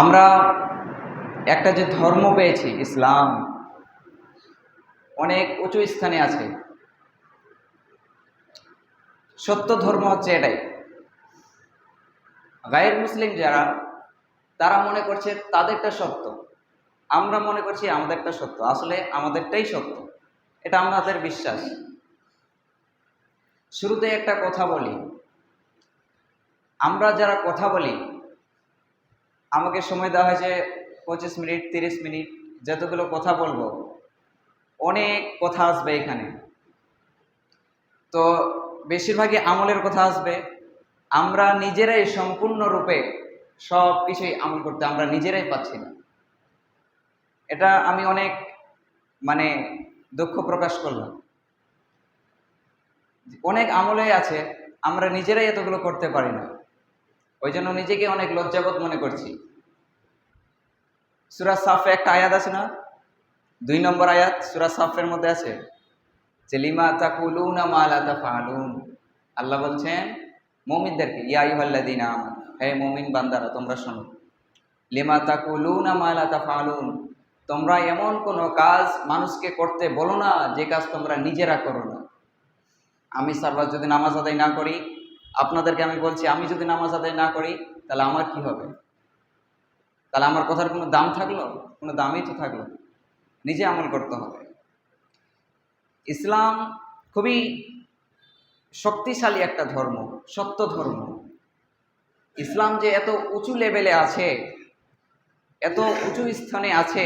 আমরা একটা যে ধর্ম পেয়েছি ইসলাম, অনেক উঁচু স্থানে আছে। সত্য ধর্ম হচ্ছে এটাই। গায়ের মুসলিম যারা, তারা মনে করছে তাদেরটা সত্য, আমরা মনে করছি আমাদেরটা সত্য। আসলে আমাদেরটাই সত্য, এটা আমাদের বিশ্বাস। শুরুতে একটা কথা বলি, আমরা যারা কথা বলি, আমাকে সময় দেওয়া হয়েছে 25 মিনিট 30 মিনিট, যতগুলো কথা বলবো অনেক কথা আসবে এখানে। তো বেশিরভাগই আমলের কথা আসবে। আমরা নিজেরাই সম্পূর্ণরূপে সব কিছুই আমল করতে আমরা নিজেরাই পাচ্ছি না। এটা আমি অনেক দুঃখ প্রকাশ করলাম। অনেক আমলে আছে, আমরা নিজেরাই এতগুলো করতে পারি না। ওই জন্য নিজেকে অনেক লজ্জাবোধ মনে করছি। সূরা সাফে একটা আয়াত আছে না, 2 নম্বর আয়াত সূরা সাফের মধ্যে আছে যে লিমা তাকুলুনা মা লা তাফআলুন। আল্লাহ বলছেন মুমিনদেরকে, ইয়া আইয়ুহাল্লাযীনা আমানু, হে মুমিন বান্দারা তোমরা শোনো, লিমা তাকুলুনা মা লা তাফআলুন, তোমরা এমন কোন কাজ মানুষকে করতে বলো না যে কাজ তোমরা নিজেরা করো না। আমি সারবার যদি নামাজ আদায় না করি, আপনাদেরকে আমি বলছি, আমি যদি নামাজ আদায় না করি তাহলে আমার কি হবে? তাহলে আমার কথার কোনো দাম থাকলো? কোনো দামই তো থাকলো। নিজে আমল করতে হবে। ইসলাম খুবই শক্তিশালী একটা ধর্ম, সত্য ধর্ম। ইসলাম যে এত উঁচু লেভেলে আছে, এত উঁচু স্থানে আছে,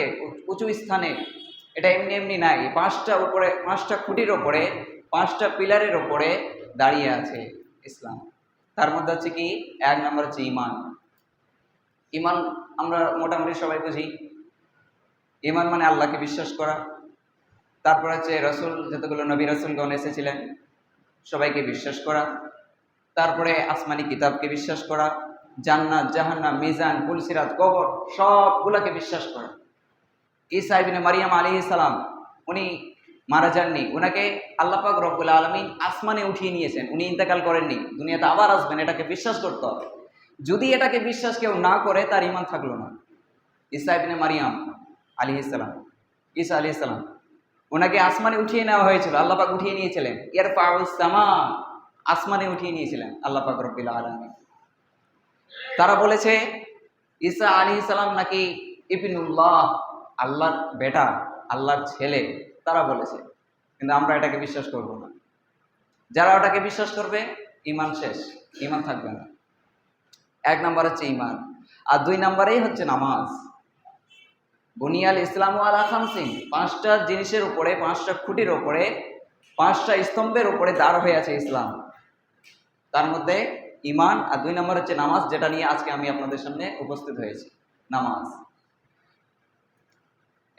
উঁচু স্থানে এটা এমনি এমনি নাই। 5টা খুঁটির ওপরে, 5টা পিলারের ওপরে দাঁড়িয়ে আছে ইসলাম। তার মধ্যে হচ্ছে কি, 1 নম্বর হচ্ছে ঈমান। ঈমান আমরা মোটামুটি সবাই বুঝি। ঈমান মানে আল্লাহকে বিশ্বাস করা। তারপর হচ্ছে রসুল, যতগুলো নবী রসুলগণ এসেছিলেন সবাইকে বিশ্বাস করা। তারপরে আসমানি কিতাবকে বিশ্বাস করা, জান্নাত, জাহান্নাম, মিজান, পুলসিরাত, কবর সবগুলাকে বিশ্বাস করা। ঈসা ইবনে মারিয়াম আলাইহিস সালাম, উনি মারা যাননি, ওনাকে আল্লাহ পাক রব্বুল আলামিন আসমানে উঠিয়ে নিয়েছেন, উনি ইন্তেকাল করেননি, দুনিয়াতে আবার আসবেন, এটাকে বিশ্বাস করতে হবে। যদি এটাকে বিশ্বাস কেউ না করে তার ঈমান থাকলো না। ঈসা ইবনে মারিয়াম আলাইহিস সালাম, ঈসা আলাইহিস সালাম, ওনাকে আসমানে উঠিয়ে নেওয়া হয়েছিল, আল্লাহ পাক উঠিয়ে নিয়েছিলেন। ইয়ারফাউস সামা, আসমানে উঠিয়ে নিয়েছিলেন আল্লাহ পাক রব্বুল আলামিন। তারা বলেছে ঈসা আলাইহিস সালাম নাকি ইবনুল্লাহ, আল্লাহর বেটা, আল্লাহর ছেলে, তারা বলেছে। কিন্তু আমরা এটাকে বিশ্বাস করব না। যারা ওটাকে বিশ্বাস করবে ঈমান শেষ, ঈমান থাকবে না। 1 নম্বর হচ্ছে ঈমান, আর 2 নম্বরেই হচ্ছে নামাজ। বুনিয়াল ইসলামু আলা খামসিন, 5টা জিনিসের উপরে, 5টা খুঁটির উপরে, 5টা স্তম্ভের উপরে দাঁড় হয়ে আছে ইসলাম। তার মধ্যে ঈমান আর 2 নম্বর হচ্ছে নামাজ, যেটা নিয়ে আজকে আমি আপনাদের সামনে উপস্থিত হয়েছি। নামাজ,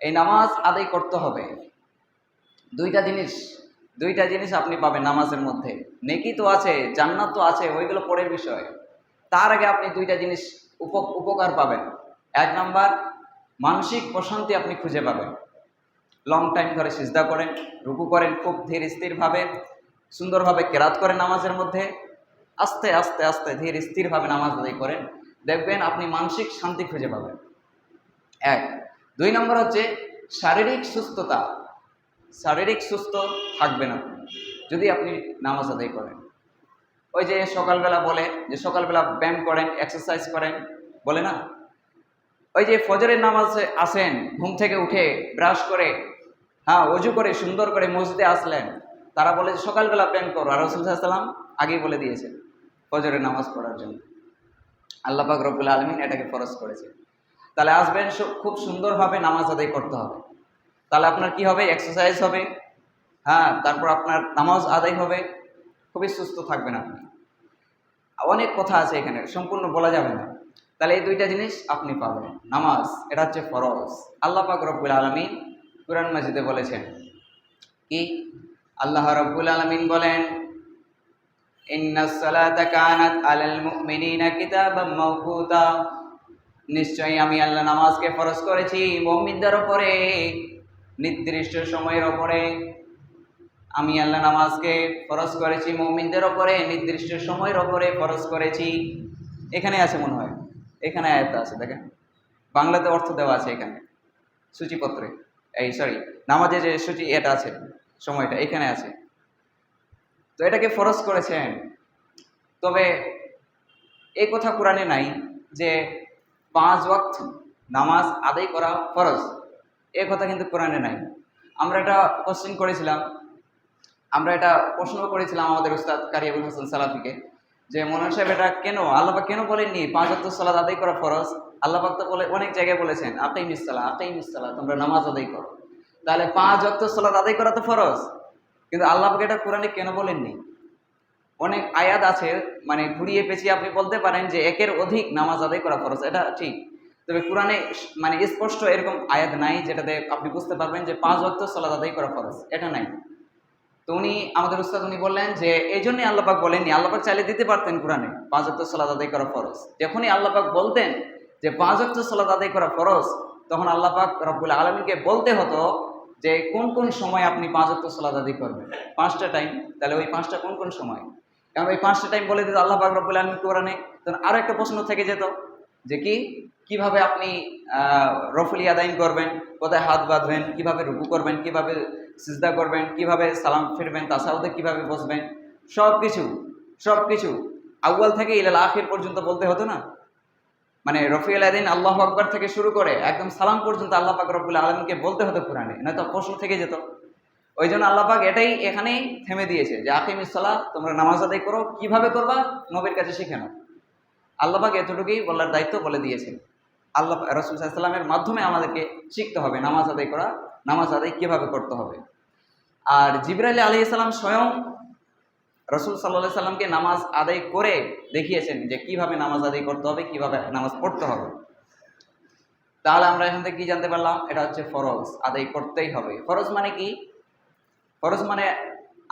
এই নামাজ আদায় করতে হবে। দুইটা জিনিস আপনি পাবেন নামাজের মধ্যে। নেকি তো আছে, জান্নাত তো আছে, ওইগুলো পরের বিষয়। তার আগে আপনি 2টা জিনিস উপকার পাবেন। 1 নাম্বার, মানসিক প্রশান্তি আপনি খুঁজে পাবেন। লং টাইম ধরে সিজদা করেন, রুকু করেন, খুব ধীর স্থিরভাবে সুন্দরভাবে কেরাত করেন নামাজের মধ্যে, আস্তে আস্তে আস্তে ধীর স্থিরভাবে নামাজ আদায় করেন, দেখবেন আপনি মানসিক শান্তি খুঁজে পাবেন। 1। 2 নম্বর হচ্ছে শারীরিক সুস্থতা। শারীরিক সুস্থ থাকবেন আপনি যদি আপনি নামাজ আদায় করেন। ওই যে সকালবেলা বলে যে সকালবেলা ব্যায়াম করেন, এক্সারসাইজ করেন, বলে না? ওই যে ফজরের নামাজে আসেন, ঘুম থেকে উঠে ব্রাশ করে, ওযু করে সুন্দর করে মসজিদে আসলেন, তারা বলে যে সকালবেলা ব্যায়াম করো। আর রাসূল সাল্লাল্লাহু আলাইহি ওয়াসাল্লাম আগেই বলে দিয়েছেন ফজরের নামাজ পড়ার জন্য। আল্লাহ পাক রব্বুল আলামিন এটাকে ফরজ করেছে। তাহলে আসবেন, খুব সুন্দরভাবে নামাজ আদায় করতে হবে। তাহলে আপনার কি হবে? এক্সারসাইজ হবে, তারপর আপনার নামাজ আদায় হবে, খুবই সুস্থ থাকবেন আপনি। অনেক কথা আছে এখানে, সম্পূর্ণ বলা যাবে না। তাহলে এই 2টা জিনিস আপনি পাবেন। নামাজ, এটা হচ্ছে ফরজ। আল্লাহ পাক রব্বুল আলামিন কুরআন মাজিদে বলেছেন কি? আল্লাহ রব্বুল আলামিন বলেন, ইন্নাস সালাতা কানাত আলাল মুমিনিনা কিতাবাম মাওকুতা, নিশ্চয়ই আমি আল্লাহ নামাজকে ফরজ করেছি মুমিনদের উপরে নির্দিষ্ট সময়ের উপরে। আমি আল্লাহ নামাজকে ফরজ করেছি মুমিনদের উপরে নির্দিষ্ট সময়ের উপরে ফরজ করেছি। এখানে আছে মনে হয়, এখানে আয়াত আছে, দেখেন বাংলাতে অর্থ দেওয়া আছে এখানে সূচিপত্রে, এই সরি নামাজের যে সূচি এটা আছে, সময়টা এখানে আছে। তো এটাকে ফরজ করেছেন। তবে এই কথা কোরআনে নাই যে 5 ওয়াক্ত নামাজ আদায় করা ফরজ, এ কথা কিন্তু কোরআনে নাই। আমরা এটা কোশ্চেন করেছিলাম, আমরা এটা প্রশ্ন করেছিলাম আমাদের উস্তাদ কারি আবুল হাসান সালাফিকে, যে মনোহর সাহেব এটা কেন আল্লাহ পাক কেন বলেননি 5 ওয়াক্ত সালাত আদায় করা ফরজ? আল্লাহ পাক তো বলে অনেক জায়গায় বলেছেন আকাইমিস সালাহ, তোমরা নামাজ আদায় করো। তাহলে 5 ওয়াক্ত সালাত আদায় করা তো ফরজ, কিন্তু আল্লাহ পাক এটা কোরআনে কেন বলেননি? অনেক আয়াত আছে, মানে ঘুরিয়ে পেঁচিয়ে আপনি বলতে পারেন যে একের অধিক নামাজ আদায় করা ফরজ, এটা ঠিক। তবে কোরআনে মানে স্পষ্ট এরকম আয়াত নাই যেটাতে আপনি বুঝতে পারবেন যে 5 ওয়াক্ত সালাত আদায় করা ফরজ, এটা নাই। তো উনি আমাদের উস্তাদ উনি বললেন যে এই জন্যই আল্লাহ পাক বলেননি। আল্লাহ পাক চাইলে দিতে পারতেন কোরআনে 5 ওয়াক্ত সালাত আদায় করা ফরজ। যখনই আল্লাহ পাক বলতেন যে 5 ওয়াক্ত সালাত আদায় করা ফরজ, তখন আল্লাহ পাক রব্বুল আলামিনকে বলতে হতো যে কোন কোন সময় আপনি 5 ওয়াক্ত সালাত আদায় করবেন। 5টা টাইম, তাহলে ওই 5টা কোন কোন সময়? কারণ ওই 5টা টাইম বলে দিত আল্লাহ পাক রব্বুল আলামিন কোরআনে। তখন আরো একটা প্রশ্ন থেকে যেত যে কিভাবে আপনি রফুল ইয়াদাইন করবেন, কোথায় হাত বাঁধবেন, কিভাবে রুকু করবেন, কিভাবে সিজদা করবেন, কিভাবে সালাম ফিরবেন, তাসাউদে কিভাবে বসবেন, সব কিছু আউয়াল থেকে ইলাল আখির পর্যন্ত বলতে হতো না। মানে রফিউল ইয়াদাইন আল্লাহু আকবার থেকে শুরু করে একদম সালাম পর্যন্ত আল্লাহ পাক রব্বুল আলামিনকে বলতে হতো কোরআনে, নয়তো প্রশ্ন থেকে যেত। ওই জন্য আল্লাহ পাক এটাই এখানেই থেমে দিয়েছে যে আকিমিস সালাহ, তোমরা নামাজ আদায় করো, কিভাবে করবা নবীর কাছে শিখে নাও। আল্লাহ পাক এতটুকুই বলার দায়িত্ব বলে দিয়েছেন। আল্লাহ রাসূল সাল্লাল্লাহু আলাইহি ওয়াসাল্লামের মাধ্যমে আমাদেরকে শিখতে হবে নামাজ আদায় করা, নামাজ আদায় কিভাবে করতে হবে। আর জিবরাইল আলাইহিস সালাম স্বয়ং রাসূল সাল্লাল্লাহু আলাইহি সাল্লামকে নামাজ আদায় করে দেখিয়েছেন যে কিভাবে নামাজ আদায় করতে হবে, কিভাবে নামাজ পড়তে হবে। তাহলে আমরা এখান থেকে কি জানতে পারলাম? এটা হচ্ছে ফরজ, আদায় করতেই হবে। ফরজ মানে কি? ফরজ মানে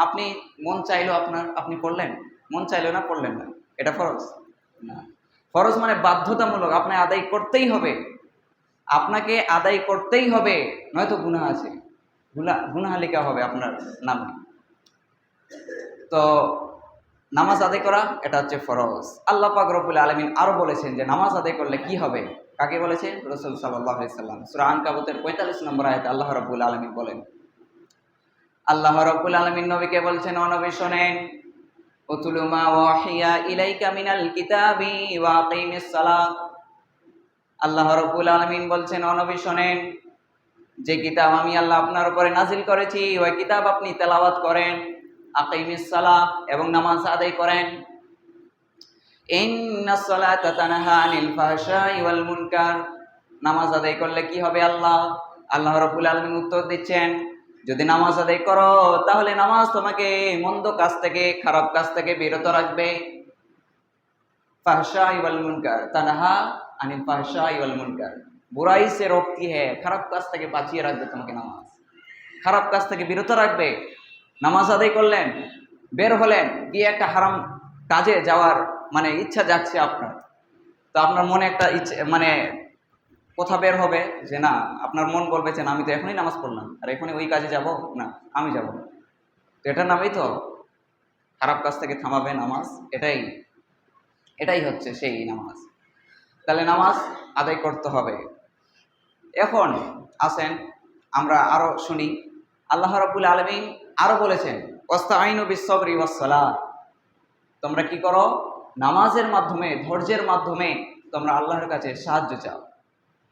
আপনি মন চাইলো আপনি পড়লেন, মন চাইলো না পড়লেন না, এটা ফরজ না। ফরজ মানে বাধ্যতামূলক, আপনি আদায় করতেই হবে, আপনাকে আদায় করতেই হবে, নয়তো গুনাহ আছে, গুনাহ লেখা হবে আপনার নামে। তো নামাজ আদায় করা এটা হচ্ছে ফরজ। আল্লাহ পাক রব্বুল আলামিন আরো বলেছেন যে নামাজ আদায় করলে কি হবে। কাকে বলেছেন? রাসূল সাল্লাল্লাহু আলাইহি সাল্লাম। সূরা আনকাবুতের 45 নম্বর আয়াতে আল্লাহ রাব্বুল আলামিন বলেন, আল্লাহ রাব্বুল আলামিন নবীকে বলছেন, ও নবী শোনেন, উতলু মা ওয়াহিয়া ইলাইকা মিনাল কিতাবি ওয়া আকিমিস সালাহ। আল্লাহ রাব্বুল আলামিন বলছেন, ও নবী শোনেন, যে কিতাব আমি আল্লাহ আপনার উপরে নাজিল করেছি ওই কিতাব আপনি তেলাওয়াত করেন, আকিমিস সালাহ এবং নামাজ আদায় করেন। ইন্নাস সালাতা তানহা আনিল ফাহশাই ওয়াল মুনকার। নামাজ আদায় করলে কি হবে? আল্লাহ রাব্বুল আলামিন উত্তর দিচ্ছেন, যদি নামাজ আদায় করো তাহলে নামাজ তোমাকে মন্দ কাজ থেকে, খারাপ কাজ থেকে বিরত রাখবে। ফাহশাই ওয়াল মুনকার, তানহা আনিল ফাহশাই ওয়াল মুনকার, বুরাই সে রোকতি হ্যায়, খারাপ কাজ থেকে বাঁচিয়ে রাখবে তোমাকে নামাজ, খারাপ কাজ থেকে বিরত রাখবে। নামাজ আদায় করলেন, বের হলেন, গিয়ে একটা হারাম কাজে যাওয়ার মানে ইচ্ছা যাচ্ছে আপনার, তো আপনার মনে একটা ইচ্ছা মানে কোথা বের হবে যে না, আপনার মন বলবে যে না আমি তো এখনই নামাজ পড়লাম আর এখনই ওই কাজে যাব না, আমি যাব না। তো এটার নামেই তো খারাপ কাজ থেকে থামাবে নামাজ, এটাই হচ্ছে সেই নামাজ। তাহলে নামাজ আদায় করতে হবে। এখন আসেন আমরা আরো শুনি, আল্লাহ রাব্বুল আলামিন আরো বলেছেন, ওয়াস্তাঈনু বিস-সাবরি ওয়াস-সালাহ, তোমরা কি করো? নামাজের মাধ্যমে, ধৈর্যের মাধ্যমে তোমরা আল্লাহর কাছে সাহায্য চাও,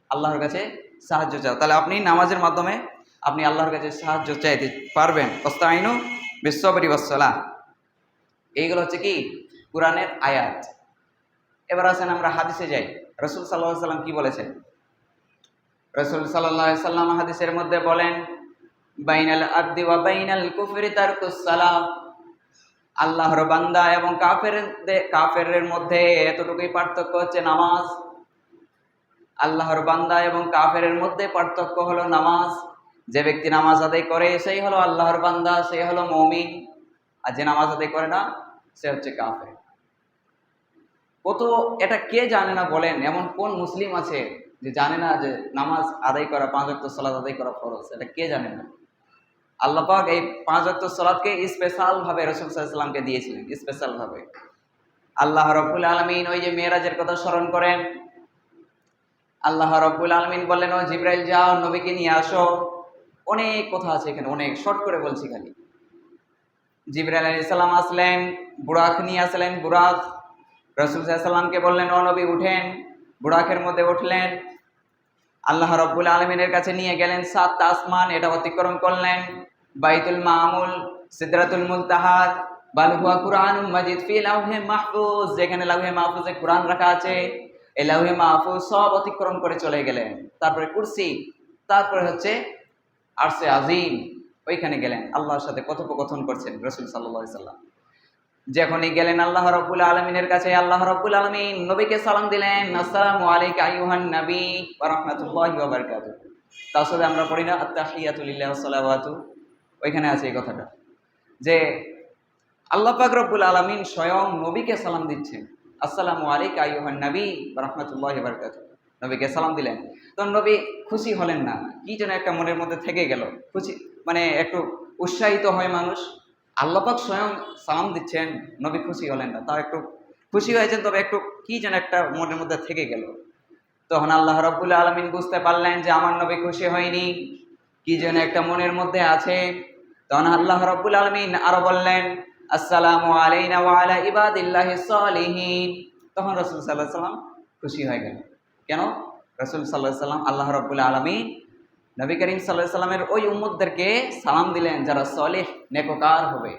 আল্লাহর কাছে সাহায্য চাও। তাহলে আপনি নামাজের মাধ্যমে আপনি আল্লাহর কাছে সাহায্য চাইতে পারবেন। ওয়াস্তাঈনু বিস-সাবরি ওয়াস-সালাহ, এইগুলো হচ্ছে কি কোরআনের আয়াত। এবার আসেন আমরা হাদিসে যাই, রাসূল সাল্লাল্লাহু আলাইহি সাল্লাম কি বলেছেন? রাসূল সাল্লাল্লাহু আলাইহি সাল্লাম হাদিসের মধ্যে বলেন, বাইনাল আবদি ওয়া বাইনাল কুফরি তারকুস সালাহ। আল্লাহর বান্দা এবং কাফেরের মধ্যে এতটুকুই পার্থক্য হচ্ছে নামাজ। আল্লাহর বান্দা এবং কাফেরের মধ্যে পার্থক্য হলো নামাজ। যে ব্যক্তি নামাজ আদায় করে সেই হলো আল্লাহর বান্দা, সে হলো মুমিন, আর যে নামাজ আদায় করে না সে হচ্ছে কাফের। এটা কে জানে না বলেন? এমন কোন মুসলিম আছে যে জানে না যে নামাজ আদায় করা, 5 ওয়াক্ত সালাত আদায় করা ফরজ? এটা কে জানে না? আল্লাহ পাক এই 5 ওয়াক্ত সালাতকে স্পেশাল ভাবে রাসূল সাল্লাল্লাহু আলাইহি ওয়াসাল্লামকে দিয়েছিলেন, স্পেশাল ভাবে। আল্লাহ রাব্বুল আলামিন ওই যে মেরাজের কথা স্মরণ করেন, আল্লাহ রাব্বুল আলামিন বললেন, ও জিবরাইল যাও নবীকে নিয়ে আসো। অনেক কথা আছে এখানে, অনেক শর্ট করে বলছি খালি। জিবরাইল আলাইহিস সালাম আসলেন, বুরাক নিয়ে আসলেন। বুরাক রাসূল সাল্লাল্লাহু আলাইহি সাল্লামকে বললেন, ও নবী উঠেন। বুরাকের মধ্যে উঠলেন, আল্লাহ রাব্বুল আলামিনের কাছে নিয়ে গেলেন। 7টা আসমান এটা অতিক্রম করলেন, বাইতুল মামুল, সিদরাতুল মুনতাহা, বাল হুয়া কুরআনুম মাজিদ ফি লাওহে মাহফুজ, যেখানে লাওহে মাহফুজে কুরআন রাখা আছে, এই লাওহে মাহফুজ সব অতিক্রম করে চলে গেলেন। তারপরে কুরসি, তারপরে হচ্ছে আরশে আজিম, ওইখানে গেলেন। আল্লাহর সাথে কথোপকথন করছেন রাসূল সাল্লাল্লাহু আলাইহি সাল্লাম। যখনই গেলেন আল্লাহ রাব্বুল আলামিনের কাছে, আল্লাহ রাব্বুল আলামিন নবীকে সালাম দিলেন, আসসালামু আলাইকা আইয়ুহান নবী ওয়া রাহমাতুল্লাহি ওয়া বারাকাতুহু। তারপরে আমরা পড়ি না আত-তাহিয়াতু লিল্লাহি ওয়াস সালাওয়াতু, ওইখানে আছে এই কথাটা যে আল্লাহ পাক রব্বুল আলামিন স্বয়ং নবীকে সালাম দিচ্ছেন, আসসালামু আলাইকা আইয়ুহান নবী ওয়া রাহমাতুল্লাহি ওয়া বারাকাতুহু। নবীকে সালাম দিলেন, তখন নবী খুশি হলেন না, কি যেন একটা মনের মধ্যে থেকে গেল। খুশি মানে একটু উৎসাহিত হয় মানুষ, আল্লাহ পাক স্বয়ং সালাম দিচ্ছেন, নবী খুশি হলেন না, তার একটু খুশি হয়েছেন, তবে একটু কি যেন একটা মনের মধ্যে থেকে গেল। তখন আল্লাহ রাব্বুল আলামিন বুঝতে পারলেন যে আমার নবী খুশি হয়নি, কি যেন একটা মনের মধ্যে আছে। তখন আল্লাহ রাব্বুল আলামিন আরো বললেন, আসসালামু আলাইনা ওয়া আলা ইবাদিল্লাহিস সালিহিন। তখন রাসূল সাল্লাল্লাহু আলাইহি সাল্লাম খুশি হয়ে গেলেন। কেন? রাসূল সাল্লাল্লাহু আলাইহি সাল্লাম আল্লাহ রাব্বুল আলামিন নবী করিম সাল্লাল্লাহু আলাইহি সাল্লামের ওই উম্মতদেরকে সালাম দিলেন যারা সলিহ নেককার হবে।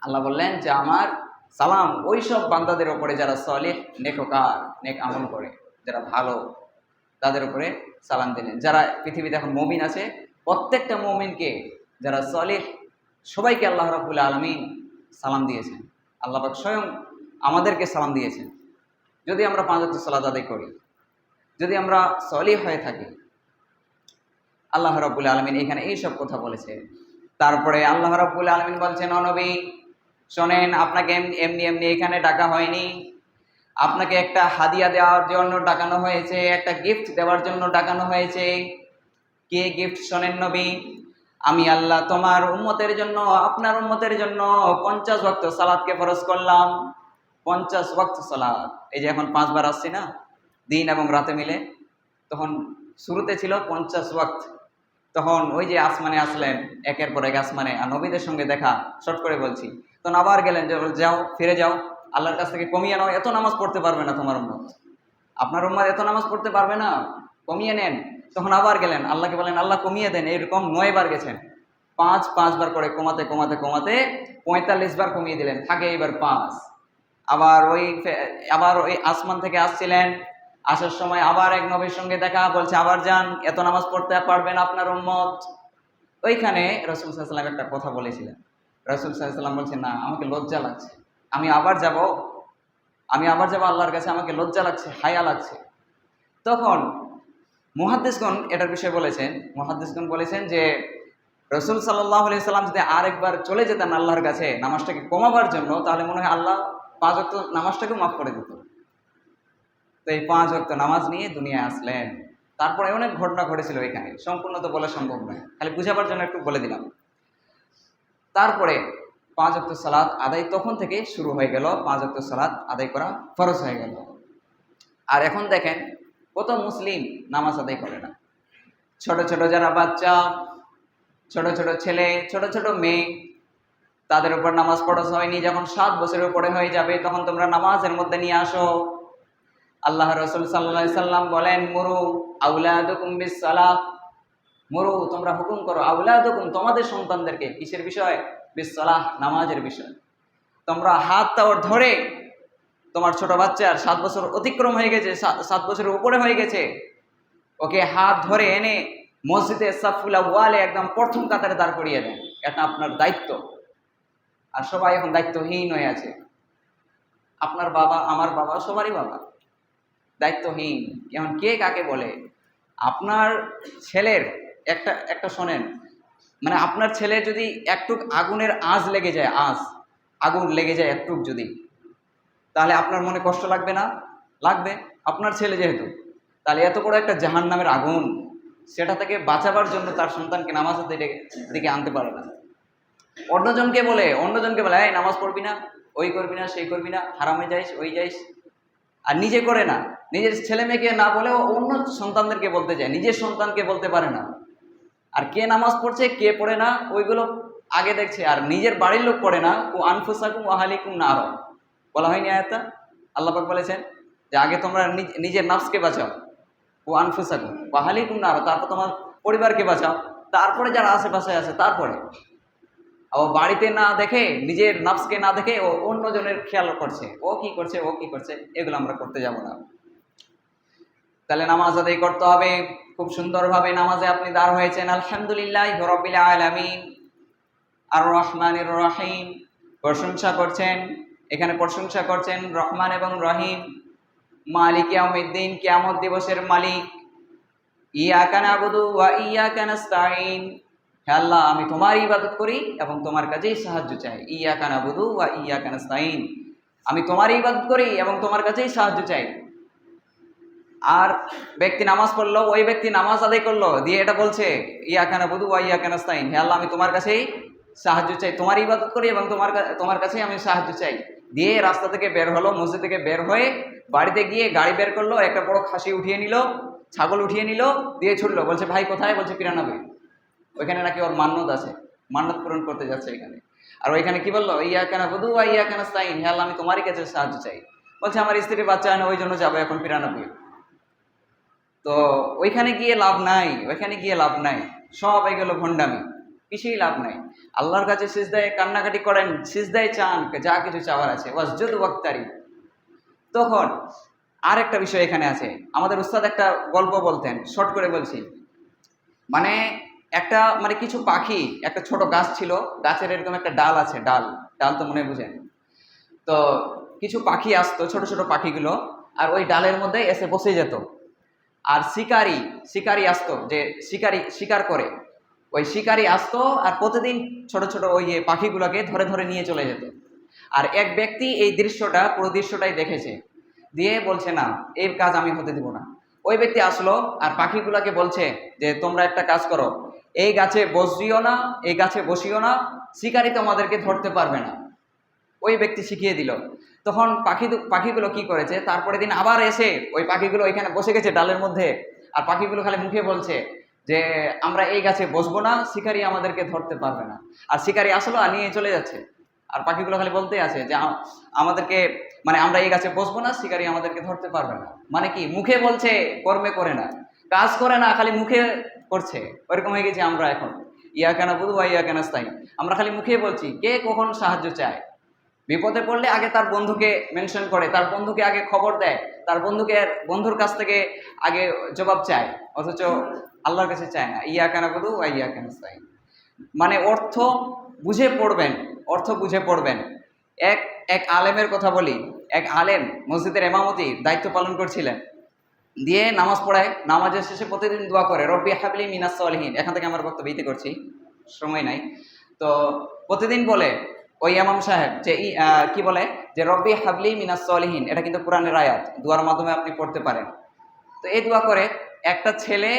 আল্লাহ বললেন যে আমার সালাম ওই সব বান্দাদের উপরে যারা সলিহ নেককার, নেক আমল করে, যারা ভালো, তাদের উপরে সালাম দিলেন। যারা পৃথিবীতে এখন মুমিন আছে, প্রত্যেকটা মুমিনকে, যারা সলিহ, সবাইকে আল্লাহ রাব্বুল আলামিন সালাম দিয়েছেন। আল্লাহ পাক স্বয়ং আমাদেরকে সালাম দিয়েছেন। যদি আমরা 5 ওয়াক্ত সালাত আদায় করি, যদি আমরা সলিহ হয়ে থাকি, আল্লাহ রাব্বুল আলামিন এখানে এই সব কথা বলেছে। তারপরে আল্লাহ রাব্বুল আলামিন বলছেন, ও নবী শোনেন, আপনাকে এমনি এমনি এখানে ডাকা হয়নি, আপনাকে একটা হাদিয়া দেওয়ার জন্য ডাকানো হয়েছে, একটা গিফট দেওয়ার জন্য ডাকানো হয়েছে। কে গিফট? শোনেন নবী, আমি আল্লাহ তোমার উম্মতের জন্য, আপনার উম্মতের জন্য 50 ওয়াক্ত সালাতকে ফরজ করলাম। 50 ওয়াক্ত সালাত, এই যে এখন 5 বার আসছে না, দিন এবং রাতে মিলে, তখন শুরুতে ছিল 50 ওয়াক্ত। তখন ওই যে আসমানে আসলেন, একের পর এক আসমানে, আর নবীদের সঙ্গে দেখা, শর্ট করে বলছি। তখন আবার গেলেন, যে যাও ফিরে যাও, আল্লাহর কাছ থেকে কমিয়ে নাও, এত নামাজ পড়তে পারবে না তোমার উম্মত, আপনার উম্মত এত নামাজ পড়তে পারবে না, কমিয়ে নেন। তখন আবার গেলেন, আল্লাহকে বলেন আল্লাহ কমিয়ে দেন। এরকম 9 বার গেছেন, 5 বার করে কমাতে কমাতে কমাতে 45 বার কমিয়ে দিলেন, থাকে এবার 5। আবার ওই আসমান থেকে আসছিলেন, আসার সময় আবার এক নবীর সঙ্গে দেখা, বলছে আবার যান, এত নামাজ পড়তে পারবেন আপনার উম্মত। ওইখানে রাসূল সাল্লাল্লাহু আলাইহি ওয়াসাল্লাম একটা কথা বলেছিলেন। রাসূল সাল্লাল্লাহু আলাইহি ওয়াসাল্লাম বলছেন, না আমাকে লজ্জা লাগছে, আমি আবার যাব আল্লাহর কাছে, আমাকে লজ্জা লাগছে, হায়া লাগছে। তখন মুহাদ্দিসগণ এটার বিষয়ে বলেছেন, যে রাসূল সাল্লাল্লাহু আলাইহি ওয়াসাল্লাম যদি আরেকবার চলে যেতেন আল্লাহর কাছে নামাজটাকে কমাবার জন্য, তাহলে মনে হয় আল্লাহ 5 ওয়াক্ত নামাজটাকেও মাফ করে দিত। তো এই 5 ওয়াক্ত নামাজ নিয়ে দুনিয়ায় আসলেন। তারপরে অনেক ঘটনা ঘটেছিল, এখানে সম্পূর্ণ তো বলা সম্ভব নয়, খালি বুঝাবার জন্য একটু বলে দিলাম। তারপরে 5 ওয়াক্ত সালাত আদায় তখন থেকে শুরু হয়ে গেল, 5 ওয়াক্ত সালাত আদায় করা ফরজ হয়ে গেল। আর এখন দেখেন কত মুসলিম নামাজ আদায় করে না। ছোট ছোট যারা বাচ্চা, ছোট ছোট ছেলে, ছোট ছোট মেয়ে, তাদের উপর নামাজ ফরজ হয়নি। যখন 7 বছরের উপরে হয়ে যাবে, তখন তোমরা নামাজের মধ্যে নিয়ে আসো। আল্লাহ রাসূল সাল্লাল্লাহু আলাইহি সাল্লাম বলেন, মুরু আওলাদুকুম বিস-সালাহ, মুরু তোমরা হুকুম করো, আওলাদুকুম তোমাদের সন্তানদেরকে, কিসের বিষয়? বিস-সালাহ, নামাজের বিষয়। তোমরা হাতটা ওর ধরে, তোমার ছোট বাচ্চার 7 বছর অতিক্রম হয়ে গেছে, 7 বছরের উপরে হয়ে গেছে, ওকে হাত ধরে এনে মসজিদে সাফুল আউয়ালে একদম প্রথম কাতারে দাঁড় করিয়ে দেন, এটা আপনার দায়িত্ব। আর সবাই এখন দায়িত্বহীন হয়ে আছে। আপনার বাবা, আমার বাবা, সবারই বাবা দায়িত্বহীন। এখন কে কাকে বলে? আপনার ছেলের একটা শোনেন, মানে আপনার ছেলে যদি একটুক আগুনের আঁচ লেগে যায়, আগুন লেগে যায় একটুক যদি, তাহলে আপনার মনে কষ্ট লাগবে না? লাগবে, আপনার ছেলে যেহেতু। তাহলে এত বড় একটা জাহান্নামের আগুন, সেটা থেকে বাঁচাবার জন্য তার সন্তানকে নামাজের দিকে আনতে পারে না। অন্যজনকে বলে এই নামাজ পড়বি না, ওই করবি না, সেই করবি না, হারামে যাইস, ওই যাইস। আর নিজে করে না, নিজের ছেলে মেয়েকে না বলেও অন্য সন্তানদেরকে বলতে যায়, নিজের সন্তানকে বলতে পারে না। আর কে নামাজ পড়ছে কে পড়ে না ওইগুলো আগে দেখছে, আর নিজের বাড়ির লোক পড়ে না। ও আনফুসাকুম ওয়া আহলিকুম নার, বলা হয়নি আয়াতটা? আল্লাহ পাক বলেছেন যে আগে তোমরা নিজের নাফসকে বাঁচাও, ও আনফুসাকুম ওয়া আহলিকুম নার, তারপর তোমার পরিবারকে বাঁচাও, তারপরে যারা আশেপাশে আছে তারপরে। ও বাড়িতে না দেখে, নিজের নাফসকে না দেখে ও অন্যজনের খেয়াল করছে, ও কি করছে ও কি করছে, এগুলো আমরা করতে যাব না। তাহলে নামাজ আদায় করতে হবে খুব সুন্দরভাবে। নামাজে আপনি দাঁড় হয়েছেন, আলহামদুলিল্লাহ রাব্বিল আলামিন আর রহমানির রহিম, প্রশংসা করছেন, এখানে প্রশংসা করছেন রহমান এবং রহিম। মালিক ইয়াউমিদ্দিন, কিয়ামত দিবসের মালিক। ইয়াকা নাবুদু ওয়া ইয়াকা নাস্তাইন, হে আল্লাহ আমি তোমার ইবাদত করি এবং তোমার কাছেই সাহায্য চাই। ইয়াকা নাবুদু ওয়া ইয়াকা নাস্তাইন, আমি তোমার ইবাদত করি এবং তোমার কাছেই সাহায্য চাই। আর ব্যক্তি নামাজ পড়লো, ওই ব্যক্তি নামাজ আদায় করলো, দিয়ে এটা বলছে ইয়াকা নাবুদু ওয়া ইয়াকা নাস্তাইন, হে আল্লাহ আমি তোমার কাছেই সাহায্য চাই, তোমার ইবাদত করি এবং তোমার কাছেই আমি সাহায্য চাই। দিয়ে রাস্তা থেকে বের হলো, মসজিদ থেকে বের হয়ে বাড়িতে গিয়ে গাড়ি বের করলো, একটা বড় খাসি উঠিয়ে নিল, ছাগল উঠিয়ে নিল, দিয়ে ছুটলো, বলছে ভাই কোথায়? বলছে পিরানব্বই। ওইখানে নাকি ওর মান্যত আছে, মান্যত পূরণ করতে যাচ্ছে এখানে। আর ওইখানে কি বললো? ইয়াকা নাবুদু ওয়া ইয়াকা নাস্তাইন, হে আল্লাহ আমি তোমারই কাছে সাহায্য চাই। বলছে আমার স্ত্রীর বাচ্চা হয় না, ওই জন্য যাবো এখন পিরানব্বই। তো ওইখানে গিয়ে লাভ নাই, ওইখানে গিয়ে লাভ নাই, সব এগুলো ভণ্ডামি, কিছুই লাভ নাই। আল্লাহর কাছে সিজদায় কান্নাকাটি করেন, সিজদায় চান যা কিছু চাওয়ার আছে, ওয়াসজুদ ওয়াক্তারি। তখন আর একটা বিষয় এখানে আছে, আমাদের উস্তাদ একটা গল্প বলতেন, শর্ট করে বলছি। মানে একটা কিছু পাখি, একটা ছোট গাছ ছিল, গাছের এরকম একটা ডাল আছে, ডাল ডাল তো মনে বুঝেন। তো কিছু পাখি আসতো, ছোট ছোট পাখিগুলো, আর ওই ডালের মধ্যে এসে বসে যেত। আর শিকারি আসতো, যে শিকার করে, ওই শিকারি আসতো আর প্রতিদিন ছোট ছোট ওই পাখিগুলোকে ধরে ধরে নিয়ে চলে যেত। আর এক ব্যক্তি এই দৃশ্যটা, পুরো দৃশ্যটাই দেখেছে, দিয়ে বলছে না এই কাজ আমি হতে দিব না। ওই ব্যক্তি আসলো আর পাখিগুলোকে বলছে যে তোমরা একটা কাজ করো, এই গাছে বসিও না, এই গাছে বসিও না, শিকারি তোমাদেরকে ধরতে পারবে না। ওই ব্যক্তি শিখিয়ে দিল। তখন পাখিগুলো কি করেছে, তারপরে দিন আবার এসে ওই পাখিগুলো এখানে বসে গেছে ডালের মধ্যে, আর পাখিগুলো খালি মুখে বলছে যে আমরা এই গাছে বসবো না, শিকারি আমাদেরকে ধরতে পারবে না। আর শিকারি আসলো আর নিয়ে চলে যাচ্ছে, আর পাখিগুলো খালি বলতেই আছে যে আমাদেরকে আমরা এই গাছে বসবো না, শিকারি আমাদেরকে ধরতে পারবে না। মানে কি, মুখে বলছে কর্মে করে না, কাজ করে না, খালি মুখে করছে। ওইরকম হয়ে গেছে আমরা এখন, ইয়াকা নাবুদু ওয়া ইয়াকা নাস্তাইন, আমরা খালি মুখে বলছি। কে কখন সাহায্য চায়? বিপদে পড়লে আগে তার বন্ধুকে মেনশন করে, তার বন্ধুকে আগে খবর দেয়, তার বন্ধুর কাছ থেকে আগে জবাব চায়, অথচ আল্লাহর কাছে চায় না। ইয়াকা নাবুদু ওয়া ইয়াকা নাস্তাইন, মানে অর্থ বুঝে পড়বেন, অর্থ বুঝে পড়বেন। এক আলেমের কথা বলি। এক আলেম মসজিদের ইমামতি দায়িত্ব পালন করছিলেন, দিয়ে নামাজ পড়ায়, নামাজের শেষে প্রতিদিন দোয়া করে রব্বি হাবলি মিনাস সালিহিন। এখান থেকে আমার বক্তব্য ইতি করছি, সময় নাই। তো প্রতিদিন বলে ওই ইমাম সাহেব যে কি বলে যে রব্বি হাবলি মিনাস সালিহিন, এটা কিন্তু কোরআনের আয়াত, দোয়ার মাধ্যমে আপনি পড়তে পারেন। তো এই দোয়া করে একটা ছেলে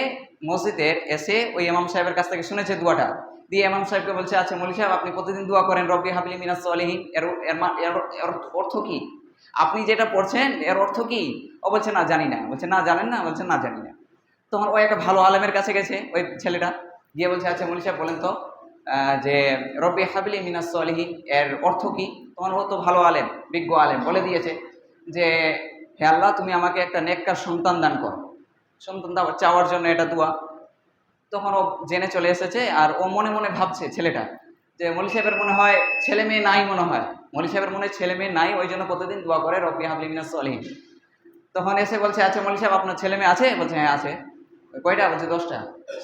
মসজিদের এসে ওই ইমাম সাহেবের কাছ থেকে শুনেছে দোয়াটা, দিয়ে ইমাম সাহেবকে বলছে আচ্ছা মৌলী সাহেব আপনি প্রতিদিন দোয়া করেন রব্বি হাবলি মিনাস সালিহিন, এর অর্থ কি? আপনি যেটা পড়ছেন এর অর্থ কি? ও বলছে না জানি না। বলছে না জানেন না? বলছে না জানি না। তখন ওই একটা ভালো আলেমের কাছে গেছে ওই ছেলেটা, গিয়ে বলছে আচ্ছা মৌলী সাহেব বলেন তো যে রব্বি হাবলি মিনাস সালিহিন এর অর্থ কি? তখন ও তো ভালো আলেম, বিজ্ঞ আলেম, বলে দিয়েছে যে হে আল্লাহ তুমি আমাকে একটা নেককার সন্তান দান করো। সন্তান চাওয়ার জন্য এটা দোয়া। তখন ও জেনে চলে এসেছে, আর ও মনে মনে ভাবছে ছেলেটা যে মৌলী সাহেবের মনে হয় ছেলে মেয়ে নাই, মনে হয় মৌলী সাহেবের মনে হয় ছেলে মেয়ে নাই, ওই জন্য প্রতিদিন দোয়া করে রব্বি হাবলি মিনাস সালিহিন। তখন এসে বলছে আচ্ছা মৌলী সাহেব আপনার ছেলে মেয়ে আছে? বলছে হ্যাঁ আছে। কয়টা? বলছে 10টা।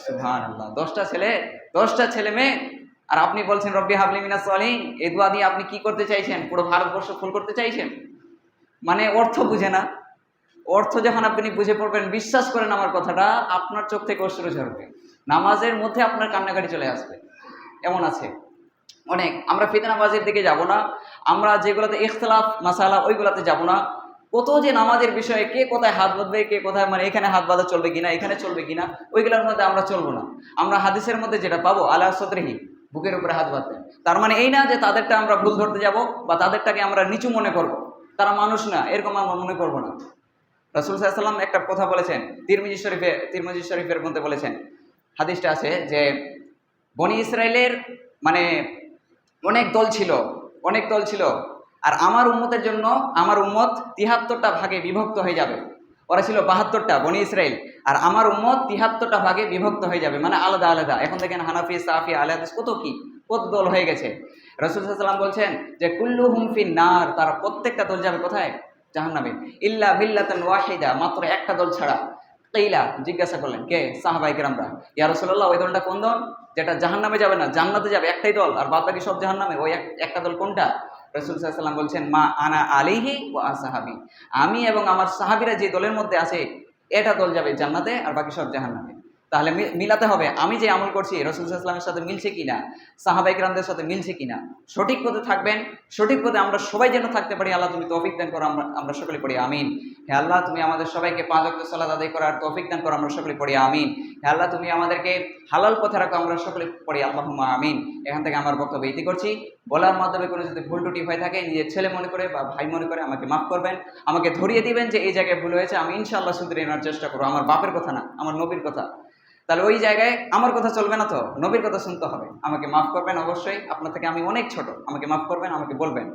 সুবহানাল্লাহ, 10টা ছেলে, 10টা ছেলে মেয়ে, আর আপনি বলছেন রব্বি হাবলি মিনাস সালিহিন। এই দোয়া দিয়ে আপনি কি করতে চাইছেন? পুরো ভারতবর্ষ ফুল করতে চাইছেন? মানে অর্থ বুঝে না। অর্থ যখন আপনি বুঝে পড়বেন, বিশ্বাস করেন আমার কথাটা, আপনার চোখ থেকে অশ্রু ঝরবে, নামাজের মধ্যে আপনার কান্নাকাটি চলে আসবে। এমন আছে অনেক। আমরা ফিতনাবাজির দিকে যাব না, আমরা যেগুলোতে ইখতিলাফ মাসালা ওইগুলোতে যাব না। কত যে নামাজের বিষয়ে কে কোথায় হাত বাঁধবে, কে কোথায় এখানে হাত বাঁধা চলবে কিনা, এখানে চলবে কিনা, ওইগুলোর মধ্যে আমরা চলবো না। আমরা হাদিসের মধ্যে যেটা পাবো আলা সদরিহি, বুকের উপরে হাত বাঁধবেন, তার মানে এই না যে তাদেরটা আমরা ভুল ধরতে যাব বা তাদেরটাকে আমরা নিচু মনে করব। তারা মানুষ না, এরকম আমরা মনে করবো না। রাসূল সাল্লাল্লাহু আলাইহি ওয়াসাল্লাম একটা কথা বলেছেন, তিরমিজি শরীফের মধ্যে বলেছেন, হাদিসটা আছে যে বনি ইসরাইলের মানে অনেক দল ছিল, আর আমার উম্মতের জন্য আমার উম্মত ৭৩টা ভাগে বিভক্ত হয়ে যাবে। ওরা ছিল ৭২টা বনি ইসরাইল, আর আমার উম্মত ৭৩টা ভাগে বিভক্ত হয়ে যাবে, মানে আলাদা আলাদা। এখন দেখেন হানাফি, সাফি, আহলে হাদিস কত দল হয়ে গেছে। রাসূল সাল্লাল্লাহু আলাইহি ওয়াসাল্লাম বলছেন যে কুল্লুহুম ফিন নার, তারা প্রত্যেকটা দল যাবে কোথায়? জাহান্নামে। ইল্লা মিল্লাতান ওয়াহিদা, মাত্র একটা দল ছাড়া। কিলা, জিজ্ঞাসা করলেন কে? সাহাবায়ে কেরামরা, ইয়া রাসূলুল্লাহ, ওই দলটা কোন দল যেটা জাহান্নামে যাবে না, জান্নাতে যাবে? একটাই দল, আর বাদ বাকি সব জাহান্নামে, ওই একটা দল কোনটা? রাসূল সাল্লাল্লাহু আলাইহি ওয়াসাল্লাম বলছেন মা আনা আলাইহি ওয়া আসহাবি, আমি এবং আমার সাহাবীরা যে দলের মধ্যে আছে এটা দল যাবে জান্নাতে, আর বাকি সব জাহান্নামে। তাহলে মিলাতে হবে, আমি যে আমল করছি রাসূল সাল্লাল্লাহু আলাইহি ওয়াসাল্লামের সাথে মিলছে কিনা, সাহাবায়ে কেরামদের সাথে মিলছে কিনা। সঠিক পথে থাকবেন, সঠিক পথে আমরা সবাই যেন থাকতে পারি। আল্লাহ তুমি তৌফিক দান করো, আমরা সকলে পড়ি আমিন। হে আল্লাহ, তুমি আমাদের সবাইকে 5 ওয়াক্ত সালাত আদায় করার তৌফিক দান করো, আমরা সকলে পড়ি আমিন। হে আল্লাহ, তুমি আমাদেরকে হালাল পথে রাখো, আমরা সকলে পড়ি আল্লাহুম্মা আমিন। এখান থেকে আমার বক্তব্য ইতি করছি। বলার মাধ্যমে কোনো যদি ভুল ত্রুটি হয়ে থাকে, নিজের ছেলে মনে করে বা ভাই মনে করে আমাকে মাফ করবেন, আমাকে ধরিয়ে দিবেন যে এই জায়গায় ভুল হয়েছে। আমি ইনশাআল্লাহ শুধরে নেওয়ার চেষ্টা করবো। আমার বাপের কথা না, আমার নবীর কথা। তাহলে ওই জায়গায় আমার কথা চলবে না, তো নবীর কথা শুনতে হবে। আমাকে মাফ করবেন অবশ্যই, আপনার থেকে আমি অনেক ছোট, আমাকে মাফ করবেন, আমাকে বলবেন।